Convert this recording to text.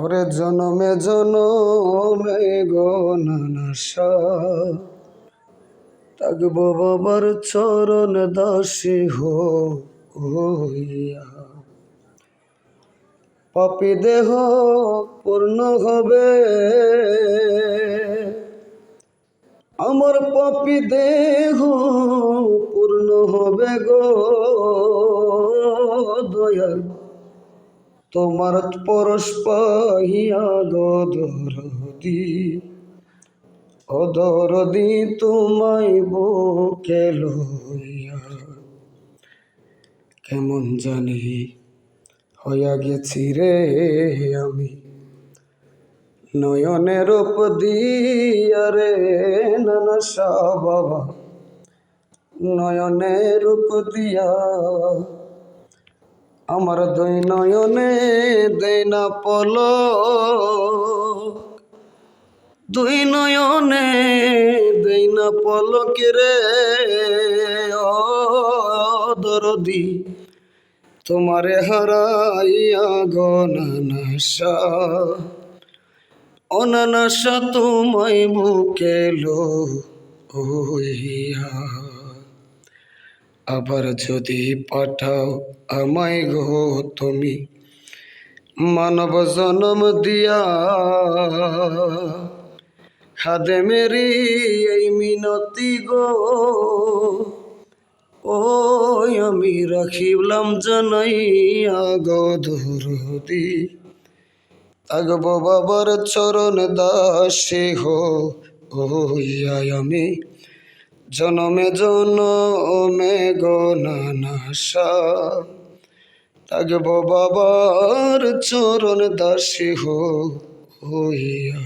ওরে জনমে জনমে গো নানাসা থাকবো বাবার চরণ দাসী হইয়া। পাপী দেহ পূর্ণ হবে, আমার পাপী দেহ পূর্ণ হবে গো দয়াল, তোমার পরশ পাহিয়া গো দরদি, ও দরদি তোমায় বুকে লইয়া। কেমন জানি হইয়া গেছি রে আমি, নয়নের রূপ দিয়া রে নানাসা বাবা, নয়নের রূপ দিয়া আমার দুই নয়নে দেয় না পলক, দুই নয়নে দেয় না পলক রে ও দরদি, তোমারে হারাইয়া গো নানাসা, ও নানাসা তোমায় বুকে লইয়া। আবার যদি পাঠাও আমায় গো তুমি মানব জনম দিয়া, খাদে মেরি এই মিনতি গো, ওই আমি রাখিলাম জানাইয়া গো দরদি, থাকবো বাবার চরণ দাসী হইয়া আমি, জনমে জনমে গো নানাসা থাকবো বাবার চরণ দাসী হইয়া।